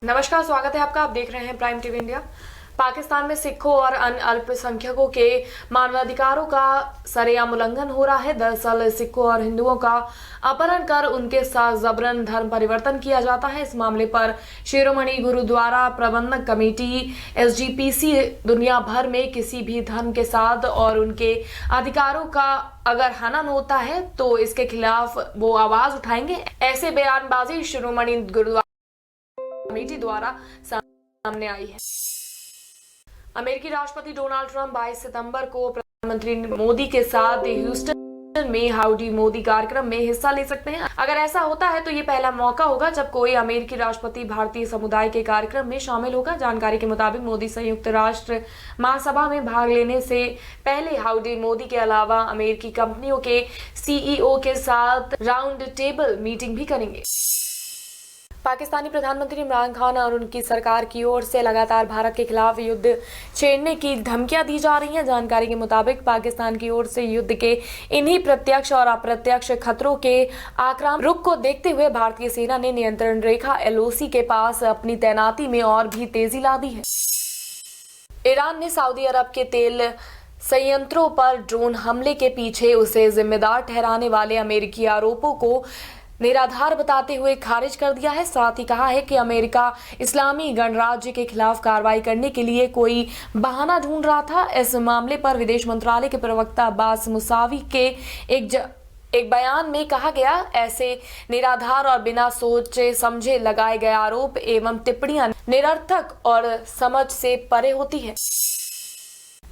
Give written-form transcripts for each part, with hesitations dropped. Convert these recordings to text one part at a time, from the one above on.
नमस्कार, स्वागत है आपका। आप देख रहे हैं प्राइम टीवी इंडिया। पाकिस्तान में सिखों और अन्य अल्पसंख्यकों के मानवाधिकारों का सरेआम उल्लंघन हो रहा है। दरअसल सिखों और हिंदुओं का अपहरण कर उनके साथ जबरन धर्म परिवर्तन किया जाता है। इस मामले पर शिरोमणि गुरुद्वारा प्रबंधक कमेटी SGPC दुनिया भर में किसी भी धर्म के साथ और उनके अधिकारों का अगर हनन होता है तो इसके खिलाफ वो आवाज उठाएंगे। ऐसे बयानबाजी शिरोमणि गुरुद्वारा कमेटी द्वारा सामने आई है। अमेरिकी राष्ट्रपति डोनाल्ड ट्रंप 22 सितंबर को प्रधानमंत्री मोदी के साथ ह्यूस्टन में हाउडी मोदी कार्यक्रम में हिस्सा ले सकते हैं। अगर ऐसा होता है तो ये पहला मौका होगा जब कोई अमेरिकी राष्ट्रपति भारतीय समुदाय के कार्यक्रम में शामिल होगा। जानकारी के मुताबिक मोदी संयुक्त राष्ट्र महासभा में भाग लेने से पहले हाउडी मोदी के अलावा अमेरिकी कंपनियों के CEO के साथ राउंड टेबल मीटिंग भी करेंगे। पाकिस्तानी प्रधानमंत्री इमरान खान और उनकी सरकार की ओर से लगातार भारत के खिलाफ युद्ध छेड़ने की धमकियां दी जा रही हैं। जानकारी के मुताबिक पाकिस्तान की ओर से युद्ध के इन्हीं प्रत्यक्ष और अप्रत्यक्ष खतरों के आक्रामक रुख को देखते हुए भारतीय सेना ने नियंत्रण रेखा LOC के पास अपनी तैनाती में और भी तेजी ला दी है। ईरान ने सऊदी अरब के तेल संयंत्रों पर ड्रोन हमले के पीछे उसे जिम्मेदार ठहराने वाले अमेरिकी आरोपों को निराधार बताते हुए खारिज कर दिया है। साथ ही कहा है कि अमेरिका इस्लामी गणराज्य के खिलाफ कार्रवाई करने के लिए कोई बहाना ढूंढ रहा था। इस मामले पर विदेश मंत्रालय के प्रवक्ता अब्बास मुसावी के एक बयान में कहा गया, ऐसे निराधार और बिना सोचे समझे लगाए गए आरोप एवं टिप्पणियां निरर्थक और समझ से परे होती है।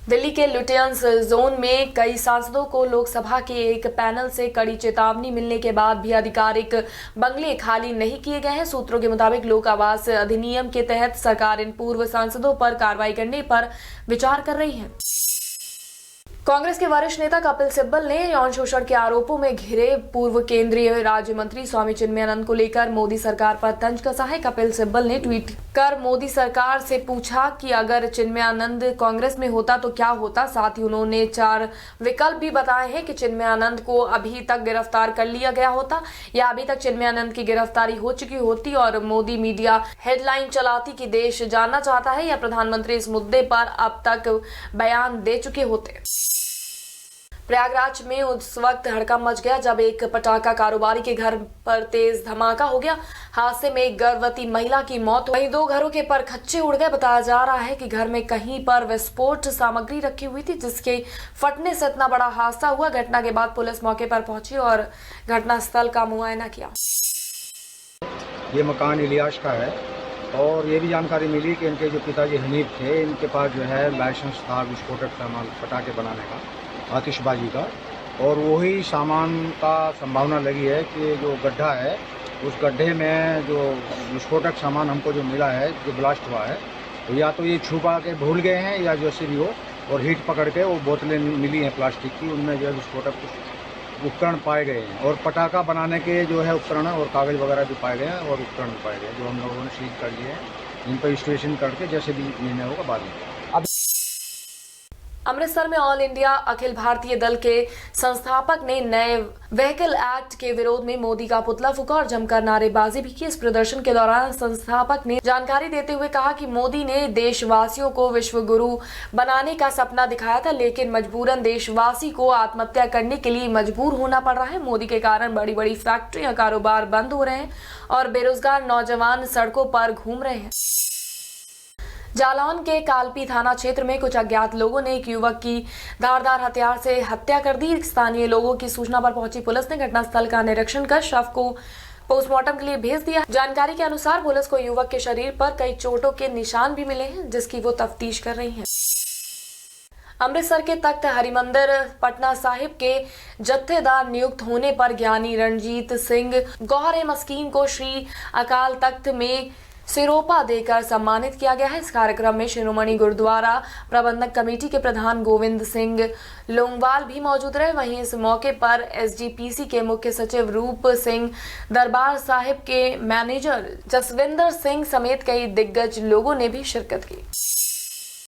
दिल्ली के लुटियंस जोन में कई सांसदों को लोकसभा के एक पैनल से कड़ी चेतावनी मिलने के बाद भी आधिकारिक बंगले खाली नहीं किए गए हैं। सूत्रों के मुताबिक लोक आवास अधिनियम के तहत सरकार इन पूर्व सांसदों पर कार्रवाई करने पर विचार कर रही है। कांग्रेस के वरिष्ठ नेता कपिल सिब्बल ने यौन शोषण के आरोपों में घिरे पूर्व केंद्रीय राज्य मंत्री स्वामी चिन्मयानंद को लेकर मोदी सरकार पर तंज कसा है। कपिल सिब्बल ने ट्वीट कर मोदी सरकार से पूछा कि अगर चिन्मयानंद कांग्रेस में होता तो क्या होता। साथ ही उन्होंने 4 विकल्प भी बताए हैं कि चिन्मयानंद को अभी तक गिरफ्तार कर लिया गया होता या अभी तक चिन्मयानंद की गिरफ्तारी हो चुकी होती और मोदी मीडिया हेडलाइन चलाती कि देश जानना चाहता है या प्रधानमंत्री इस मुद्दे पर अब तक बयान दे चुके होते। प्रयागराज में उस वक्त हड़कंप मच गया जब एक पटाखा कारोबारी के घर पर तेज धमाका हो गया। हादसे में एक गर्भवती महिला की मौत, वहीं 2 घरों के परखच्चे उड़ गए। बताया जा रहा है कि घर में कहीं पर विस्फोट सामग्री रखी हुई थी जिसके फटने से इतना बड़ा हादसा हुआ। घटना के बाद पुलिस मौके पर पहुंची और घटनास्थल का मुआयना किया। ये मकान इलियास का है और ये भी जानकारी मिली कि इनके जो पिताजी हनीफ थे, इनके पास जो है लाइसेंस था विस्फोटक सामान पटाखे बनाने का, आतिशबाजी का, और वही सामान का संभावना लगी है कि जो गड्ढा है उस गड्ढे में जो विस्फोटक सामान हमको जो मिला है, जो ब्लास्ट हुआ है, तो या तो ये छुपा के भूल गए हैं या जैसे भी हो, और हीट पकड़ के वो बोतलें मिली हैं प्लास्टिक की, उनमें जो है विस्फोटक उपकरण पाए गए हैं और पटाखा बनाने के जो है उपकरण और कागज़ वगैरह भी पाए गए हैं और उपकरण भी पाए गए जो हम लोगों ने सीज कर लिए हैं। इन पर स्टेशन करके जैसे भी निर्णय होगा बाद में। अमृतसर में ऑल इंडिया अखिल भारतीय दल के संस्थापक ने नए व्हीकल एक्ट के विरोध में मोदी का पुतला फूका और जमकर नारेबाजी भी की। इस प्रदर्शन के दौरान संस्थापक ने जानकारी देते हुए कहा कि मोदी ने देशवासियों को विश्व गुरु बनाने का सपना दिखाया था, लेकिन मजबूरन देशवासी को आत्महत्या करने के लिए मजबूर होना पड़ रहा है। मोदी के कारण बड़ी बड़ी फैक्ट्रियां, कारोबार बंद हो रहे हैं और बेरोजगार नौजवान सड़कों पर घूम रहे हैं। जालौन के कालपी थाना क्षेत्र में कुछ अज्ञात लोगों ने एक युवक की धारदार हथियार से हत्या कर दी। स्थानीय लोगों की सूचना पर पहुंची पुलिस ने घटनास्थल का निरीक्षण कर शव को पोस्टमार्टम के लिए भेज दिया। जानकारी के अनुसार पुलिस को युवक के शरीर पर कई चोटों के निशान भी मिले हैं जिसकी वो तफ्तीश कर रही है। अमृतसर के तख्त हरिमंदिर पटना साहिब के जत्थेदार नियुक्त होने पर ज्ञानी रणजीत सिंह गौहर-ए-मस्कीन को श्री अकाल तख्त में सिरोपा देकर सम्मानित किया गया है। इस कार्यक्रम में शिरोमणि गुरुद्वारा प्रबंधक कमेटी के प्रधान गोविंद सिंह लोंगवाल भी मौजूद रहे। वहीं इस मौके पर SGPC के मुख्य सचिव रूप सिंह, दरबार साहिब के मैनेजर जसविंदर सिंह समेत कई दिग्गज लोगों ने भी शिरकत की।